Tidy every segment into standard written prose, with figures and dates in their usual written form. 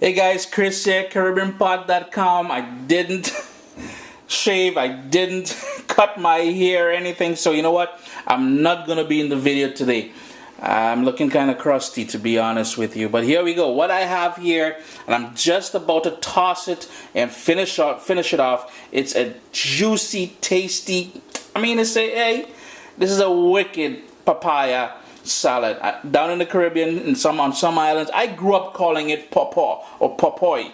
Hey guys, Chris here, CaribbeanPot.com. I didn't shave, I didn't cut my hair or anything, so you know what? I'm not gonna be in the video today. I'm looking kind of crusty, to be honest with you, but here we go. What I have here, and I'm just about to toss it and finish it off. It's a juicy, tasty, hey, this is a wicked papaya salad. Down in the Caribbean, on some islands, I grew up calling it pawpaw or papoy.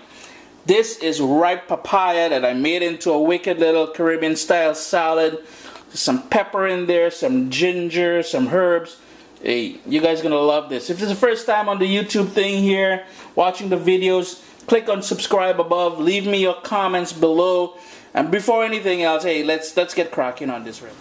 This is ripe papaya that I made into a wicked little Caribbean style salad. Some pepper in there, some ginger, some herbs. Hey, you guys are gonna love this. If this is the first time on the YouTube thing here, watching the videos, click on subscribe above, leave me your comments below, and before anything else, hey, let's get cracking on this recipe.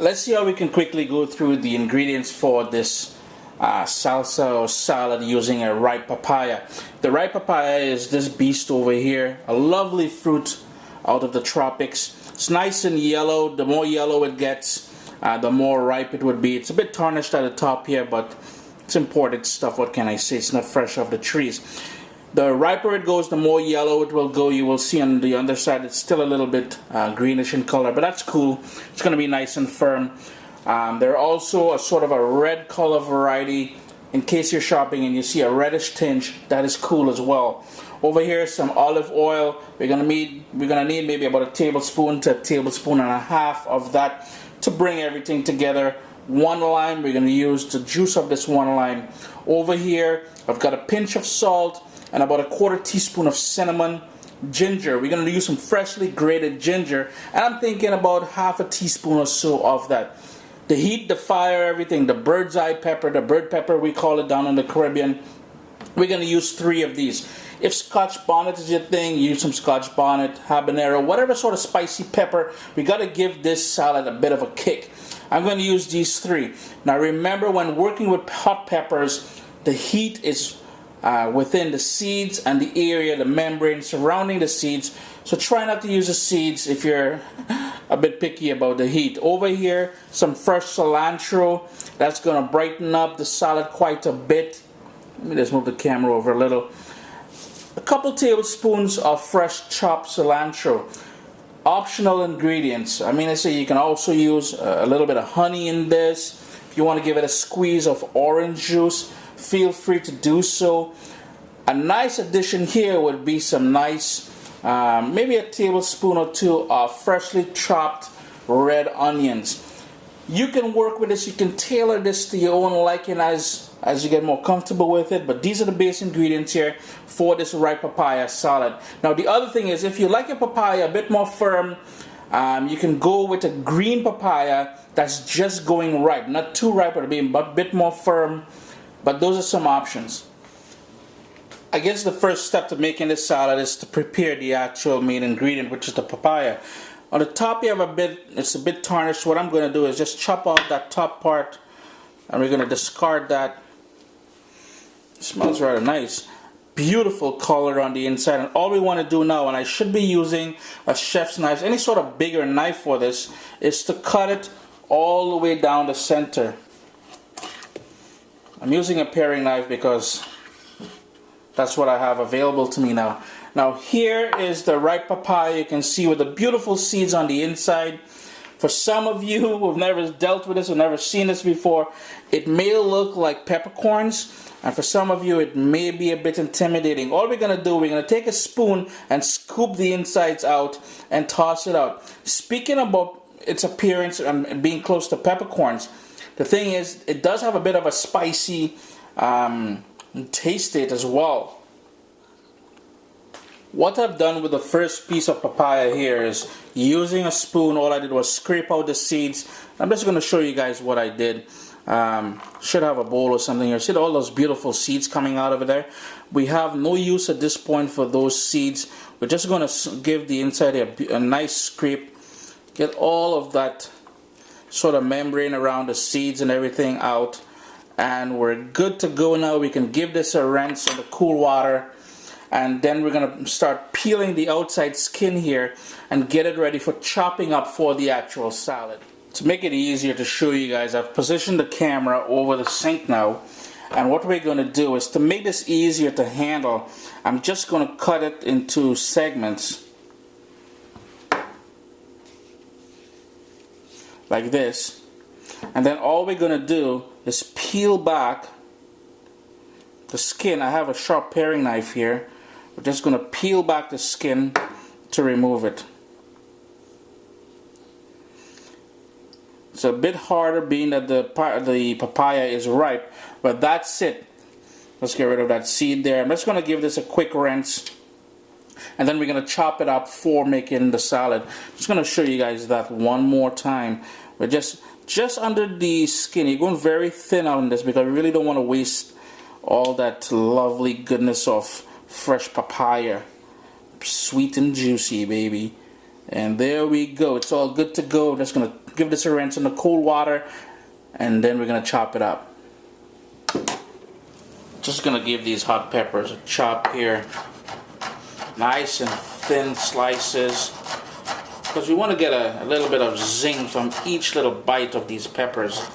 Let's see how we can quickly go through the ingredients for this salsa or salad using a ripe papaya. The ripe papaya is this beast over here, a lovely fruit out of the tropics. It's nice and yellow. The more yellow it gets, the more ripe it would be. It's a bit tarnished at the top here, but it's imported stuff. What can I say? It's not fresh off the trees. The riper it goes, the more yellow it will go. You will see on the underside it's still a little bit greenish in color, but that's cool. It's going to be nice and firm. There are also a sort of a red color variety. In case you're shopping and you see a reddish tinge, that is cool as well. Over here, some olive oil. We're gonna need maybe about a tablespoon to a tablespoon and a half of that to bring everything together. One lime. We're gonna use the juice of this one lime. Over here, I've got a pinch of salt and about a quarter teaspoon of cinnamon. Ginger. We're gonna use some freshly grated ginger, and I'm thinking about half a teaspoon or so of that. The heat, the fire, everything, the bird's eye pepper, the bird pepper we call it down in the Caribbean, we're going to use 3 of these. If Scotch bonnet is your thing, use some Scotch bonnet, habanero, whatever sort of spicy pepper. We got to give this salad a bit of a kick. I'm going to use these 3. Now remember, when working with hot peppers, the heat is within the seeds and the area, the membrane surrounding the seeds. So try not to use the seeds if you're a bit picky about the heat. Over here, some fresh cilantro. That's going to brighten up the salad quite a bit. Let me just move the camera over a little. A couple tablespoons of fresh chopped cilantro. Optional ingredients. I say you can also use a little bit of honey in this. If you want to give it a squeeze of orange juice, feel free to do so. A nice addition here would be some nice, maybe a tablespoon or 2 of freshly chopped red onions. You can work with this, you can tailor this to your own liking as you get more comfortable with it, but these are the base ingredients here for this ripe papaya salad. Now the other thing is, if you like your papaya a bit more firm, you can go with a green papaya that's just going ripe, not too ripe, but a bit more firm. But those are some options. I guess the first step to making this salad is to prepare the actual main ingredient, which is the papaya. On the top you have it's a bit tarnished. What I'm going to do is just chop off that top part, and we're going to discard that. It smells rather nice. Beautiful color on the inside, and all we want to do now, and I should be using a chef's knife, any sort of bigger knife for this, is to cut it all the way down the center. I'm using a paring knife because that's what I have available to me now. Now here is the ripe papaya. You can see with the beautiful seeds on the inside. For some of you who have never dealt with this or never seen this before, it may look like peppercorns, and for some of you it may be a bit intimidating. All we're going to do, we're going to take a spoon and scoop the insides out and toss it out. Speaking about its appearance and being close to peppercorns, the thing is, it does have a bit of a spicy taste to it as well. What I've done with the first piece of papaya here is, using a spoon, all I did was scrape out the seeds. I'm just going to show you guys what I did. Should have a bowl or something here. See all those beautiful seeds coming out of there? We have no use at this point for those seeds. We're just going to give the inside a nice scrape. Get all of that sort of membrane around the seeds and everything out, and we're good to go now. We can give this a rinse in the cool water, and then we're going to start peeling the outside skin here and get it ready for chopping up for the actual salad. To make it easier to show you guys, I've positioned the camera over the sink now, And what we're going to do is, to make this easier to handle, I'm just going to cut it into segments like this. And then all we're going to do is peel back the skin. I have a sharp paring knife here. We're just going to peel back the skin to remove it. It's a bit harder being that the papaya is ripe, but that's it. Let's get rid of that seed there. I'm just going to give this a quick rinse, and then we're going to chop it up for making the salad. I'm just going to show you guys that one more time. But just under the skin, you're going very thin on this because we really don't want to waste all that lovely goodness of fresh papaya. Sweet and juicy, baby. And there we go. It's all good to go. Just going to give this a rinse in the cold water, and then we're going to chop it up. Just going to give these hot peppers a chop here. Nice and thin slices, because we want to get a little bit of zing from each little bite of these peppers.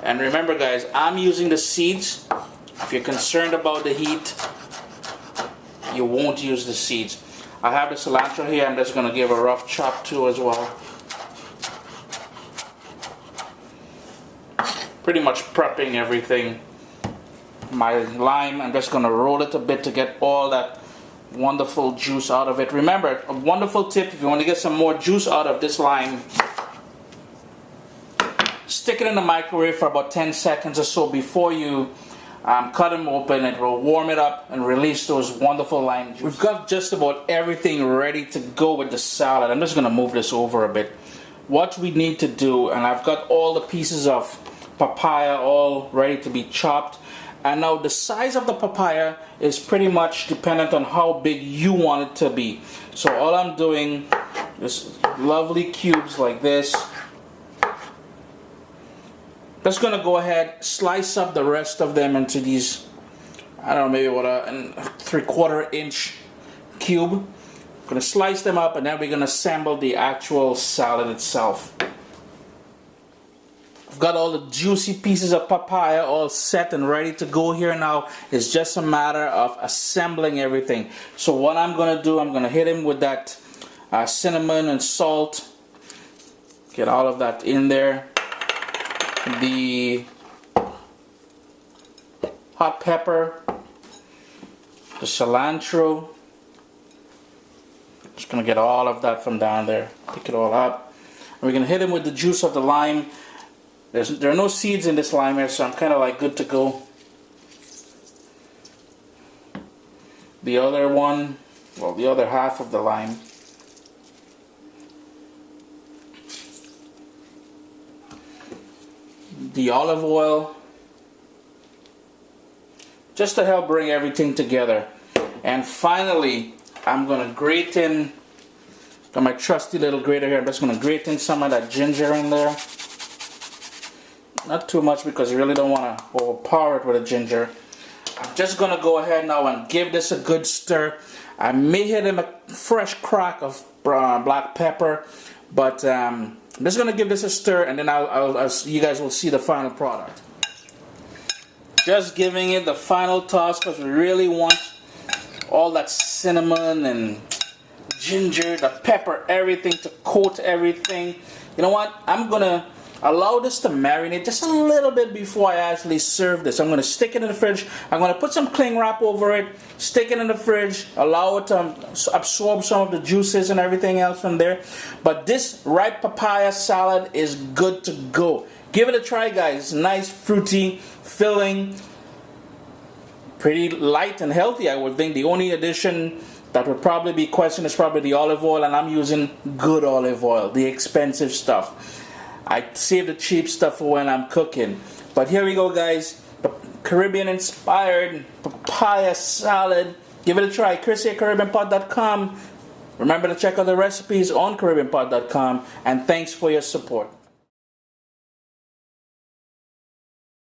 And remember guys, I'm using the seeds. If you're concerned about the heat, you won't use the seeds. I have the cilantro here. I'm just going to give a rough chop too as well. Pretty much prepping everything. My lime, I'm just going to roll it a bit to get all that wonderful juice out of it. Remember, a wonderful tip, if you want to get some more juice out of this lime, stick it in the microwave for about 10 seconds or so before you cut them open. It will warm it up and release those wonderful lime juice. We've got just about everything ready to go with the salad. I'm just going to move this over a bit. What we need to do, and I've got all the pieces of papaya all ready to be chopped. And now the size of the papaya is pretty much dependent on how big you want it to be. So all I'm doing is lovely cubes like this. Just gonna go ahead, slice up the rest of them into these, I don't know, maybe what a 3/4 inch cube. Gonna slice them up, and then we're gonna assemble the actual salad itself. I've got all the juicy pieces of papaya all set and ready to go here now. It's just a matter of assembling everything. So what I'm gonna do, I'm gonna hit him with that cinnamon and salt. Get all of that in there. The hot pepper, the cilantro. Just gonna get all of that from down there. Pick it all up. And we're gonna hit him with the juice of the lime. There are no seeds in this lime here, so I'm kind of like good to go. The other one, well, the other half of the lime. The olive oil, just to help bring everything together. And finally, I'm going to grate in, got my trusty little grater here, I'm just going to grate in some of that ginger in there. Not too much because you really don't want to overpower it with the ginger. I'm just going to go ahead now and give this a good stir. I may hit him a fresh crack of black pepper, but I'm just going to give this a stir, and then you guys will see the final product. Just giving it the final toss because we really want all that cinnamon and ginger, the pepper, everything to coat everything. You know what? I'm going to allow this to marinate just a little bit before I actually serve this. I'm going to stick it in the fridge. I'm going to put some cling wrap over it, stick it in the fridge, allow it to absorb some of the juices and everything else from there. But this ripe papaya salad is good to go. Give it a try, guys. Nice, fruity, filling, pretty light and healthy, I would think. The only addition that would probably be questioned is probably the olive oil, and I'm using good olive oil, the expensive stuff. I save the cheap stuff for when I'm cooking. But here we go, guys. Caribbean inspired papaya salad. Give it a try. Chris here, CaribbeanPot.com. Remember to check out the recipes on CaribbeanPot.com. And thanks for your support.